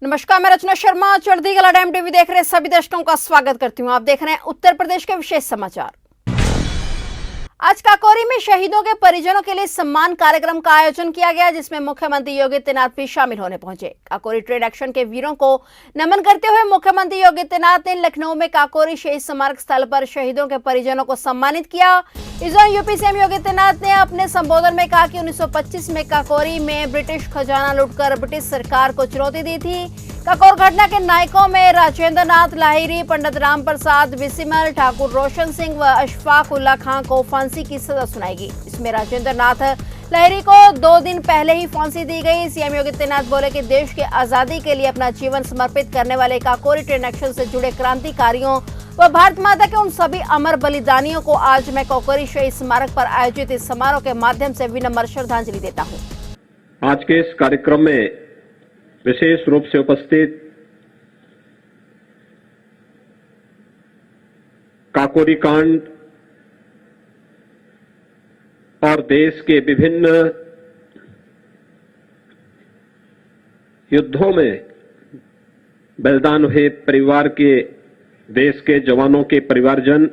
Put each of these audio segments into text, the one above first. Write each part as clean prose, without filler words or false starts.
नमस्कार, मैं रचना शर्मा चढ़ती कला टाइम टीवी देख रहे सभी दर्शकों का स्वागत करती हूं। आप देख रहे हैं उत्तर प्रदेश के विशेष समाचार। आज काकोरी में शहीदों के परिजनों के लिए सम्मान कार्यक्रम का आयोजन किया गया, जिसमें मुख्यमंत्री योगी आदित्यनाथ भी शामिल होने पहुंचे। काकोरी ट्रेड एक्शन के वीरों को नमन करते हुए मुख्यमंत्री योगी आदित्यनाथ ने लखनऊ में काकोरी शहीद स्मारक स्थल पर शहीदों के परिजनों को सम्मानित किया। इस दौरान यूपी सीएम योगी आदित्यनाथ ने अपने संबोधन में कहा कि 1925 में काकोरी में ब्रिटिश खजाना लूटकर ब्रिटिश सरकार को चुनौती दी थी। काकोर घटना के नायकों में राजेंद्र नाथ लाहिरी, पंडित राम प्रसाद विसिमल, ठाकुर रोशन सिंह व अशफाक उल्ला खां को फांसी की सजा सुनाएगी। इसमें राजेंद्र नाथ लाहिरी को 2 दिन पहले ही फांसी दी गई। सीएम योगी आदित्यनाथ बोले कि देश की आजादी के लिए अपना जीवन समर्पित करने वाले काकोरी ट्रेड एक्शन से जुड़े क्रांतिकारियों व भारत माता के उन सभी अमर बलिदानियों को आज मैं काकोरी शहीद स्मारक पर आयोजित इस समारोह के माध्यम से विनम्र श्रद्धांजलि देता हूँ। आज के इस कार्यक्रम में विशेष रूप से उपस्थित काकोरी कांड और देश के विभिन्न युद्धों में बलिदान हुए परिवार के, देश के जवानों के परिवारजन,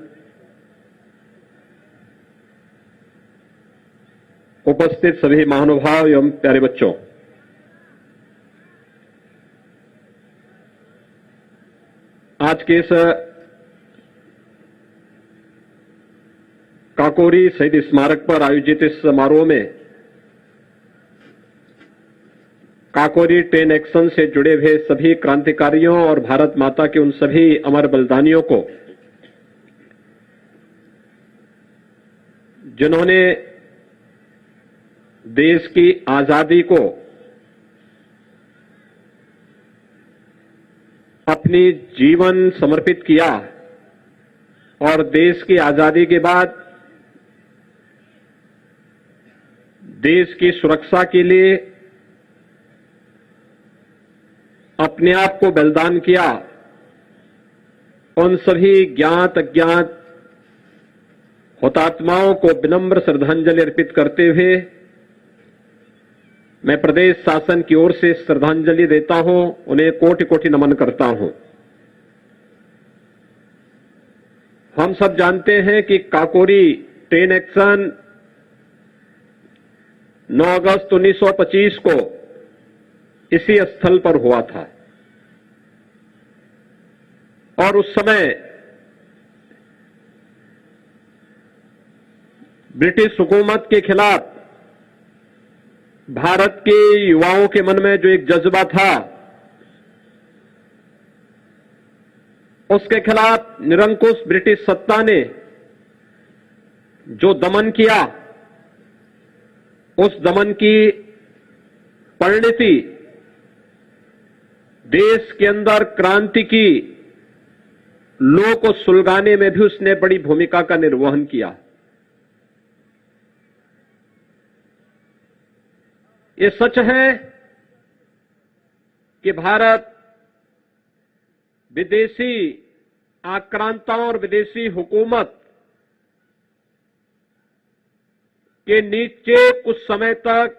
उपस्थित सभी महानुभाव एवं प्यारे बच्चों, आज के इस काकोरी शहीद स्मारक पर आयोजित इस समारोह में काकोरी ट्रेन एक्शन से जुड़े हुए सभी क्रांतिकारियों और भारत माता के उन सभी अमर बलिदानियों को, जिन्होंने देश की आजादी को अपनी जीवन समर्पित किया और देश की आजादी के बाद देश की सुरक्षा के लिए अपने आप को बलिदान किया, उन सभी ज्ञात अज्ञात हुतात्माओं को विनम्र श्रद्धांजलि अर्पित करते हुए मैं प्रदेश शासन की ओर से श्रद्धांजलि देता हूं, उन्हें कोटि कोटि नमन करता हूं। हम सब जानते हैं कि काकोरी ट्रेन एक्शन 9 अगस्त 1925 को इसी स्थल पर हुआ था और उस समय ब्रिटिश हुकूमत के खिलाफ भारत के युवाओं के मन में जो एक जज्बा था, उसके खिलाफ निरंकुश ब्रिटिश सत्ता ने जो दमन किया, उस दमन की परिणति देश के अंदर क्रांति की लौ को सुलगाने में भी उसने बड़ी भूमिका का निर्वहन किया। ये सच है कि भारत विदेशी आक्रांताओं और विदेशी हुकूमत के नीचे कुछ समय तक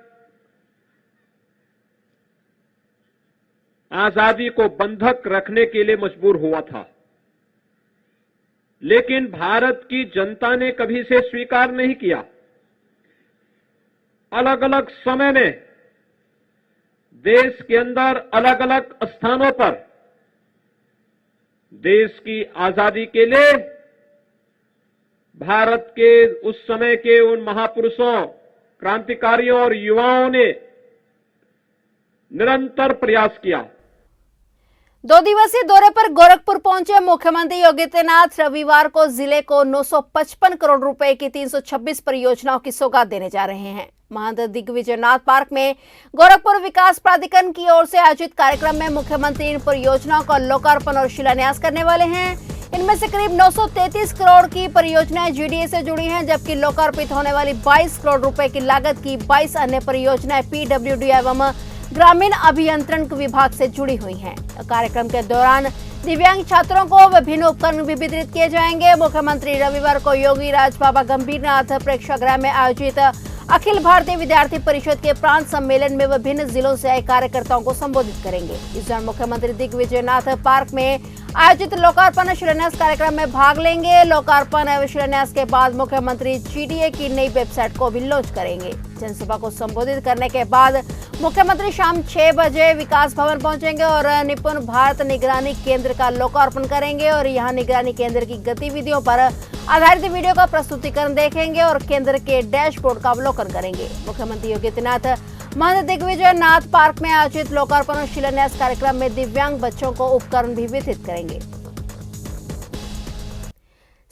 आजादी को बंधक रखने के लिए मजबूर हुआ था, लेकिन भारत की जनता ने कभी इसे स्वीकार नहीं किया। अलग अलग समय में देश के अंदर अलग अलग स्थानों पर देश की आजादी के लिए भारत के उस समय के उन महापुरुषों, क्रांतिकारियों और युवाओं ने निरंतर प्रयास किया। 2 दिवसीय दौरे पर गोरखपुर पहुंचे मुख्यमंत्री योगी आदित्यनाथ रविवार को जिले को 955 करोड़ रुपए की 326 परियोजनाओं की सौगात देने जा रहे हैं। महंत दिग्विजयनाथ पार्क में गोरखपुर विकास प्राधिकरण की ओर से आयोजित कार्यक्रम में मुख्यमंत्री इन परियोजनाओं का लोकार्पण और शिलान्यास करने वाले हैं। इनमें से करीब 933 करोड़ की परियोजनाएं जीडीए से जुड़ी हैं, जबकि लोकार्पित होने वाली 22 करोड़ रुपए की लागत की 22 अन्य परियोजनाएं पीडब्ल्यूडी एवं ग्रामीण अभियंत्रण विभाग से जुड़ी हुई हैं। कार्यक्रम के दौरान दिव्यांग छात्रों को विभिन्न उपकरण भी वितरित किए जाएंगे। मुख्यमंत्री रविवार को योगी राज बाबा गंभीरनाथ प्रेक्षागृह में आयोजित अखिल भारतीय विद्यार्थी परिषद के प्रांत सम्मेलन में विभिन्न जिलों से आए कार्यकर्ताओं को संबोधित करेंगे। इस दौरान मुख्यमंत्री दिग्विजयनाथ पार्क में आयोजित लोकार्पण शिलान्यास कार्यक्रम में भाग लेंगे। लोकार्पण एवं शिलान्यास के बाद मुख्यमंत्री जीडीए की नई वेबसाइट को भी लॉन्च करेंगे। जनसभा को संबोधित करने के बाद मुख्यमंत्री शाम 6 बजे विकास भवन पहुंचेंगे और निपुण भारत निगरानी केंद्र का लोकार्पण करेंगे और यहां निगरानी केंद्र की गतिविधियों पर आधारित वीडियो का प्रस्तुतिकरण देखेंगे और केंद्र के डैशबोर्ड का अवलोकन करेंगे। मुख्यमंत्री योगी आदित्यनाथ महंत दिग्विजयनाथ पार्क में आयोजित लोकार्पण और शिलान्यास कार्यक्रम में दिव्यांग बच्चों को उपकरण भी वितरित करेंगे।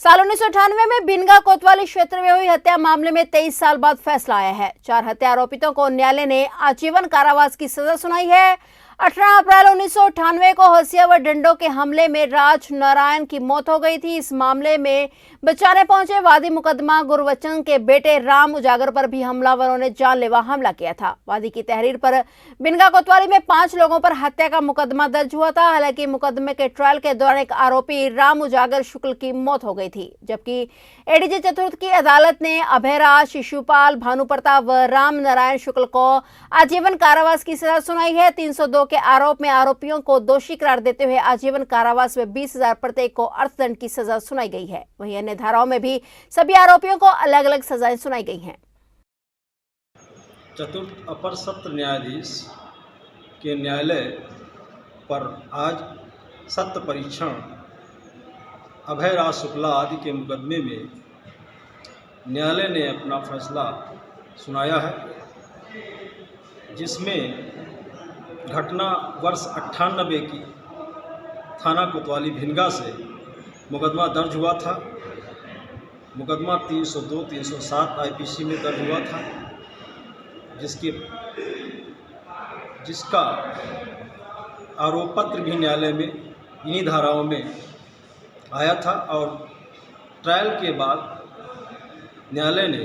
साल 1998 में भिनगा कोतवाली क्षेत्र में हुई हत्या मामले में 23 साल बाद फैसला आया है। 4 हत्या आरोपितों को न्यायालय ने आजीवन कारावास की सजा सुनाई है। 18 अप्रैल 1998 को हंसिया व डंडों के हमले में राज नारायण की मौत हो गई थी। इस मामले में बचाने पहुंचे वादी मुकदमा गुरबचन के बेटे राम उजागर पर भी हमलावरों ने जानलेवा हमला किया था। वादी की तहरीर पर भिनगा कोतवाली में 5 लोगों पर हत्या का मुकदमा दर्ज हुआ था। हालांकि मुकदमे के ट्रायल के दौरान एक आरोपी राम उजागर शुक्ल की मौत हो गई थी, जबकि एडीजे चतुर्थ की अदालत ने अभयराज, शिशुपाल, भानु प्रताप व राम नारायण शुक्ल को आजीवन कारावास की सजा सुनाई है। 302 के आरोप में आरोपियों को दोषी करार देते हुए आजीवन कारावास में 20,000 प्रत्येक को अर्थदंड की सजा सुनाई गई है। वहीं अन्य धाराओं में भी सभी आरोपियों को अलग अलग सजाएं सुनाई गई हैं। चतुर्थ अपर सत्र न्यायाधीश के न्यायालय पर आज सत्य परीक्षण अभयराज शुक्ला आदि के मुकदमे में न्यायालय ने अपना फैसला सुनाया है, जिसमें घटना वर्ष 98 की थाना कोतवाली भिनगा से मुकदमा दर्ज हुआ था। मुकदमा 302, 307 आईपीसी में दर्ज हुआ था, जिसका आरोप पत्र भी न्यायालय में इन्हीं धाराओं में आया था और ट्रायल के बाद न्यायालय ने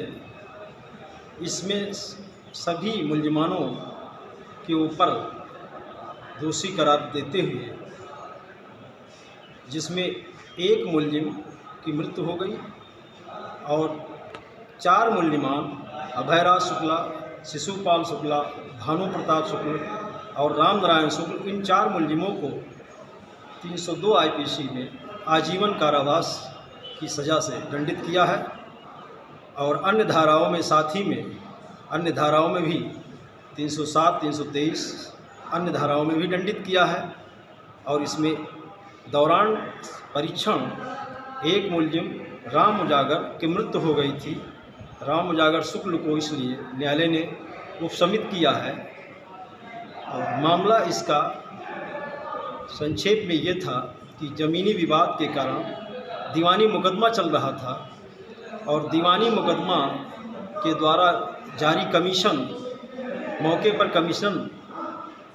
इसमें सभी मुलजिमानों के ऊपर दोषी करार देते हुए, जिसमें एक मुलजिम की मृत्यु हो गई और 4 मुलजिमान अभयराज शुक्ला, शिशुपाल शुक्ला, भानु प्रताप शुक्ल और राम नारायण शुक्ल, इन 4 मुलजिमों को 302 आईपीसी में आजीवन कारावास की सज़ा से दंडित किया है और अन्य धाराओं में साथ ही में अन्य धाराओं में भी 307, 323 अन्य धाराओं में भी दंडित किया है। और इसमें दौरान परीक्षण एक मुलजिम राम उजागर की मृत्यु हो गई थी। राम उजागर शुक्ल को इसलिए न्यायालय ने उपशमित किया है और मामला इसका संक्षेप में ये था कि ज़मीनी विवाद के कारण दीवानी मुकदमा चल रहा था और दीवानी मुकदमा के द्वारा जारी कमीशन मौके पर कमीशन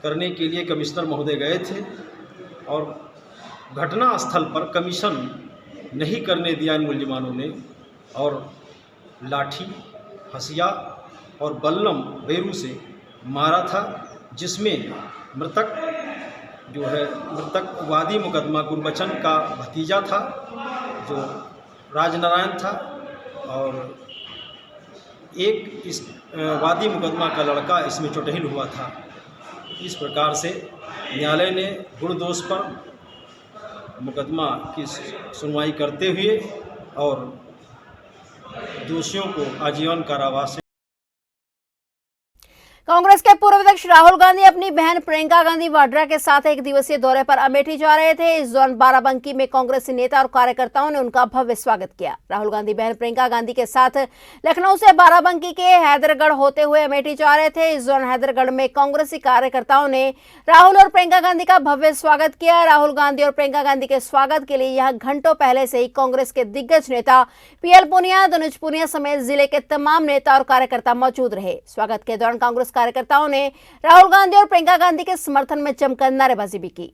करने के लिए कमिश्नर महोदय गए थे और घटना स्थल पर कमीशन नहीं करने दिया इन मुलजिमानों ने और लाठी, हंसिया और बल्लम बेरू से मारा था, जिसमें मृतक वादी मुकदमा गुरबचन का भतीजा था जो राजनारायण था और एक इस वादी मुकदमा का लड़का इसमें चुटहिल हुआ था। इस प्रकार से न्यायालय ने गुण दोष पर मुकदमा की सुनवाई करते हुए और दोषियों को आजीवन कारावास से। कांग्रेस के पूर्व अध्यक्ष राहुल गांधी अपनी बहन प्रियंका गांधी वाड्रा के साथ एक दिवसीय दौरे पर अमेठी जा रहे थे। इस दौरान बाराबंकी में कांग्रेसी नेता और कार्यकर्ताओं ने उनका भव्य स्वागत किया। राहुल गांधी बहन प्रियंका गांधी के साथ लखनऊ से बाराबंकी के हैदरगढ़ होते हुए अमेठी जा रहे थे। इस दौरान हैदरगढ़ में कांग्रेसी कार्यकर्ताओं ने राहुल और प्रियंका गांधी का भव्य स्वागत किया। राहुल गांधी और प्रियंका गांधी के स्वागत के लिए यहाँ घंटों पहले से ही कांग्रेस के दिग्गज नेता पीएल पूनिया, दनुज पूनिया समेत जिले के तमाम नेता और कार्यकर्ता मौजूद रहे। स्वागत के दौरान कांग्रेस कार्यकर्ताओं ने राहुल गांधी और प्रियंका गांधी के समर्थन में जमकर नारेबाजी भी की।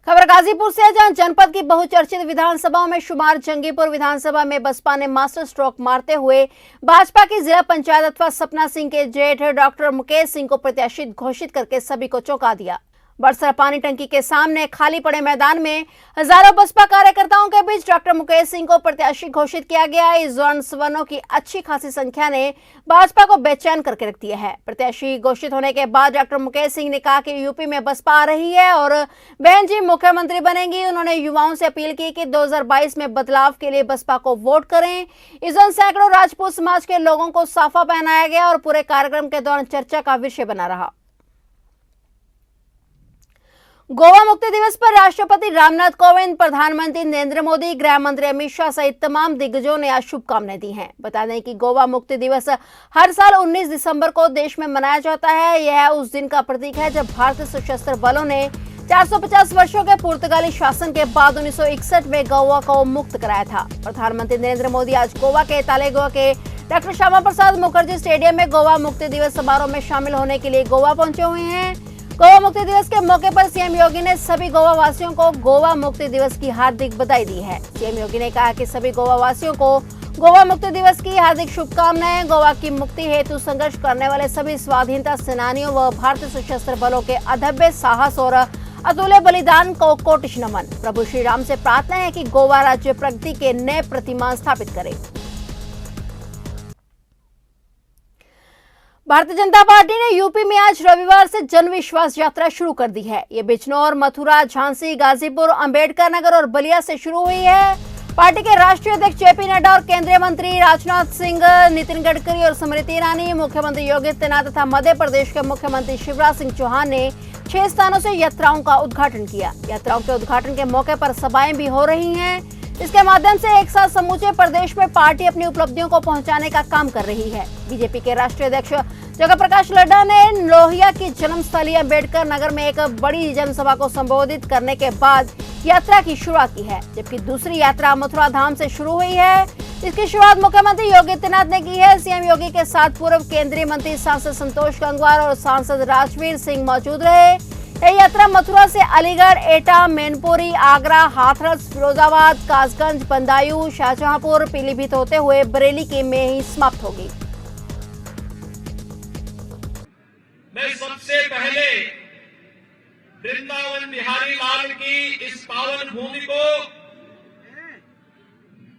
खबर गाजीपुर से, जहां जनपद की बहुचर्चित विधानसभाओं में शुमार जंगीपुर विधानसभा में बसपा ने मास्टर स्ट्रोक मारते हुए भाजपा की जिला पंचायत अथवा सपना सिंह के जेठ डॉक्टर मुकेश सिंह को प्रत्याशी घोषित करके सभी को चौंका दिया। बरसर पानी टंकी के सामने खाली पड़े मैदान में हजारों बसपा कार्यकर्ताओं के बीच डॉक्टर मुकेश सिंह को प्रत्याशी घोषित किया गया। इस दौरान सवर्णों की अच्छी खासी संख्या ने भाजपा को बेचैन करके रख दिया है। प्रत्याशी घोषित होने के बाद डॉक्टर मुकेश सिंह ने कहा कि यूपी में बसपा आ रही है और बहन जी मुख्यमंत्री बनेंगी। उन्होंने युवाओं से अपील की कि 2022 में बदलाव के लिए बसपा को वोट करें। इस दौरान सैकड़ों राजपूत समाज के लोगों को साफा पहनाया गया और पूरे कार्यक्रम के दौरान चर्चा का विषय बना रहा। गोवा मुक्ति दिवस पर राष्ट्रपति रामनाथ कोविंद, प्रधानमंत्री नरेंद्र मोदी, गृह मंत्री अमित शाह सहित तमाम दिग्गजों ने आज शुभकामनाएं दी हैं। बता दें कि गोवा मुक्ति दिवस हर साल 19 दिसंबर को देश में मनाया जाता है। यह उस दिन का प्रतीक है जब भारतीय सशस्त्र बलों ने 450 वर्षों के पुर्तगाली शासन के बाद 1961 में गोवा को मुक्त कराया था। प्रधानमंत्री नरेंद्र मोदी आज गोवा के तालेगोवा के डॉक्टर श्यामा प्रसाद मुखर्जी स्टेडियम में गोवा मुक्ति दिवस समारोह में शामिल होने के लिए गोवा पहुंचे हुए हैं। गोवा मुक्ति दिवस के मौके पर सीएम योगी ने सभी गोवा वासियों को गोवा मुक्ति दिवस की हार्दिक बधाई दी है। सीएम योगी ने कहा कि सभी गोवा वासियों को गोवा मुक्ति दिवस की हार्दिक शुभकामनाएं। गोवा की मुक्ति हेतु संघर्ष करने वाले सभी स्वाधीनता सेनानियों व भारतीय सशस्त्र बलों के अदम्य साहस और अतुल्य बलिदान को कोटिश नमन। प्रभु श्री राम से प्रार्थना है कि गोवा राज्य प्रगति के नए प्रतिमान स्थापित करे। भारतीय जनता पार्टी ने यूपी में आज रविवार से जन विश्वास यात्रा शुरू कर दी है। ये बिजनौर, मथुरा, झांसी, गाजीपुर, अंबेडकर नगर और बलिया से शुरू हुई है। पार्टी के राष्ट्रीय अध्यक्ष जेपी नड्डा और केंद्रीय मंत्री राजनाथ सिंह, नितिन गडकरी और स्मृति ईरानी, मुख्यमंत्री योगी आदित्यनाथ तथा मध्य प्रदेश के मुख्यमंत्री शिवराज सिंह चौहान ने 6 स्थानों से यात्राओं का उद्घाटन किया। यात्राओं के उद्घाटन के मौके पर सभाएं भी हो रही हैं। इसके माध्यम से एक साथ समूचे प्रदेश में पार्टी अपनी उपलब्धियों को पहुंचाने का काम कर रही है। बीजेपी के राष्ट्रीय अध्यक्ष जगत प्रकाश नड्डा ने लोहिया की जन्मस्थली अंबेडकर नगर में एक बड़ी जनसभा को संबोधित करने के बाद यात्रा की शुरुआत की है, जबकि दूसरी यात्रा मथुरा धाम से शुरू हुई है। इसकी शुरुआत मुख्यमंत्री योगी आदित्यनाथ ने की है। सीएम योगी के साथ पूर्व केंद्रीय मंत्री सांसद संतोष गंगवार और सांसद राजवीर सिंह मौजूद रहे। यह यात्रा मथुरा से अलीगढ़, एटा, मैनपुरी, आगरा, हाथरस, फिरोजाबाद, कासगंज, बदायूं, शाहजहांपुर, पीलीभीत होते हुए बरेली में ही समाप्त होगी। मैं सबसे पहले वृंदावन बिहारी लाल की इस पावन भूमि को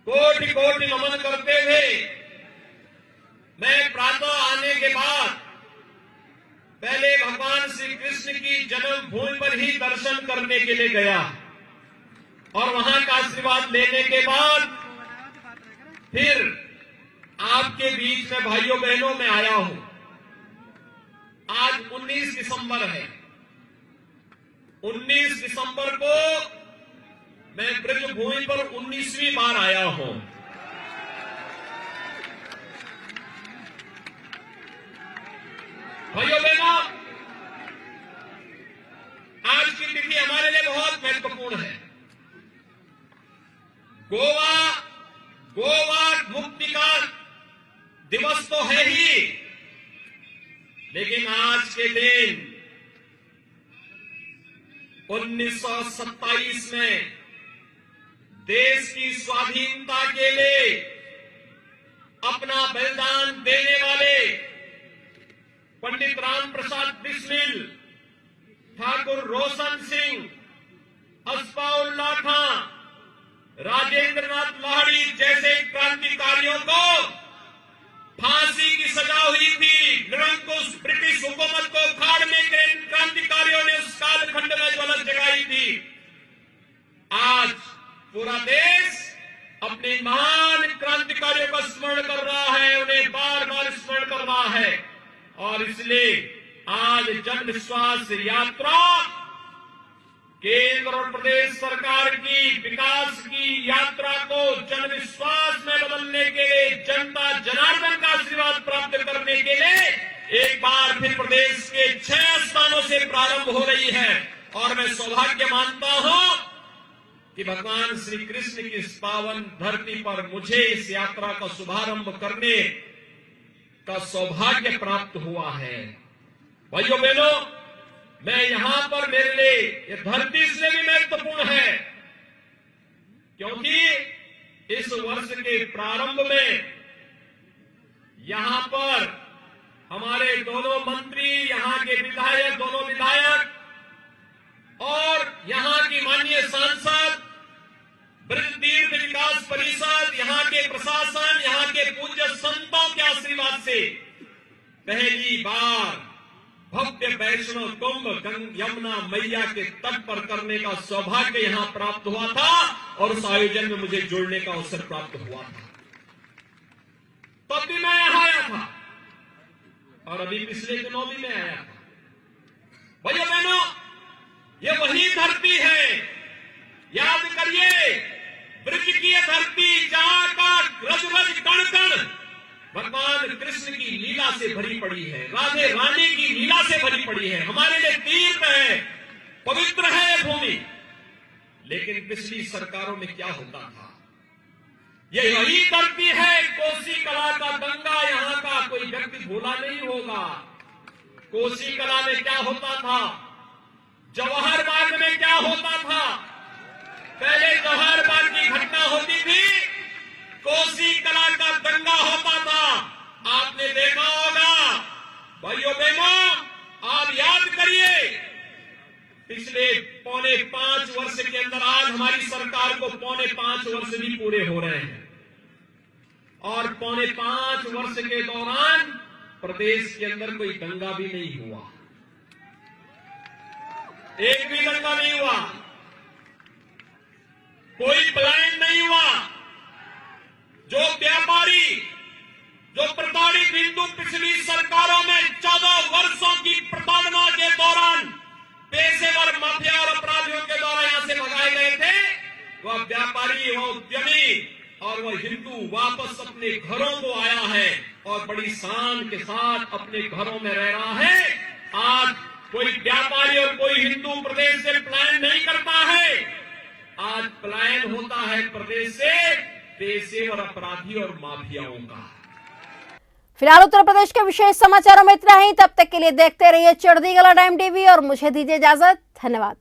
कोटि कोटि नमन करते हुए मैं प्रातः आने के बाद पहले भगवान श्री कृष्ण की जन्मभूमि पर ही दर्शन करने के लिए गया और वहां का आशीर्वाद लेने के बाद फिर आपके बीच में भाइयों बहनों में आया हूं। आज 19 दिसंबर है। 19 दिसंबर को मैं ब्रजभूमि पर 19वीं बार आया हूं। भाइयों बहनों, आज की तिथि हमारे लिए बहुत महत्वपूर्ण है। गोवा मुक्ति का दिवस तो है ही, लेकिन आज के दिन 1927 में देश की स्वाधीनता के लिए अपना बलिदान देने वाले पंडित राम प्रसाद बिस्मिल, ठाकुर रोशन सिंह, अस्फाउल्लाह खां, राजेंद्र नाथ लाहिड़ी जैसे क्रांतिकारियों को फांसी की सजा हुई थी। निरंकुश ब्रिटिश हुकूमत को उखाड़ने के क्रांतिकारियों ने उस कालखंड में ज्वलंत जगाई थी। आज पूरा देश अपने महान क्रांतिकारियों का स्मरण कर रहा है, उन्हें बार बार स्मरण कर रहा है और इसलिए आज जन विश्वास यात्रा केंद्र और प्रदेश सरकार की विकास की यात्रा को जन विश्वास में बदलने के लिए, जनता जनार्दन का आशीर्वाद प्राप्त करने के लिए एक बार फिर प्रदेश के 6 स्थानों से प्रारंभ हो रही है। और मैं सौभाग्य मानता हूं कि भगवान श्री कृष्ण की इस पावन धरती पर मुझे इस यात्रा का शुभारंभ करने का सौभाग्य प्राप्त हुआ है। भाइयों बहनों, मैं यहां पर मेरे लिए ये धरती इसलिए भी महत्वपूर्ण है क्योंकि इस वर्ष के प्रारंभ में यहां पर हमारे दोनों मंत्री, यहां के विधायक, दोनों विधायक और यहां की माननीय सांसद, ब्रज तीर्थ विकास परिषद, यहां के प्रशासन, यहां के पूज्य संतों के आशीर्वाद से पहली बार भव्य वैष्णव कुंभ यमुना मैया के तट पर करने का सौभाग्य यहां प्राप्त हुआ था और उस आयोजन में मुझे जुड़ने का अवसर प्राप्त हुआ था। तब भी मैं यहां आया था और अभी पिछले दिनों भी मैं आया था। भैया बहनों, ये वही धरती है, याद करिए, ब्रज की धरती जहां का रज रज कण कण भगवान कृष्ण की लीला से भरी पड़ी है, राधे रानी की लीला से भरी पड़ी है, हमारे लिए तीर्थ है, पवित्र है ये भूमि। लेकिन पिछली सरकारों में क्या होता था? ये वही धरती है, कोसी कला का गंगा, यहां का कोई व्यक्ति भूला नहीं होगा। कोसी कला में क्या होता था? जवाहर बाग में क्या होता था? पहले जवाहर बाग की घटना होती थी, कोसी कला का दंगा होता था। आपने देखा होगा भाइयों बहनों, आप याद करिए, पिछले 4.5 वर्ष के अंदर आज हमारी सरकार को 4.5 वर्ष भी पूरे हो रहे हैं और 4.5 वर्ष के दौरान प्रदेश के अंदर कोई दंगा भी नहीं हुआ, एक भी दंगा नहीं हुआ, कोई पलायन नहीं हुआ। जो व्यापारी, जो प्रताड़ित हिंदू पिछली सरकारों में 14 वर्षों की प्रताड़ना के दौरान पेशेवर माफिया और अपराधियों के द्वारा यहां से भगाए गए थे, वह व्यापारी, वह उद्यमी और वह हिंदू वापस अपने घरों को आया है और बड़ी शान के साथ अपने घरों में रह रहा है। आज कोई व्यापारी और कोई हिंदू प्रदेश से पलायन नहीं करता है, आज पलायन होता है प्रदेश से पेशेवर अपराधी और माफियाओं का। फिलहाल उत्तर प्रदेश के विशेष समाचारों में इतना ही। तब तक के लिए देखते रहिए चढ़ती कला टाइम टीवी और मुझे दीजिए इजाजत। धन्यवाद।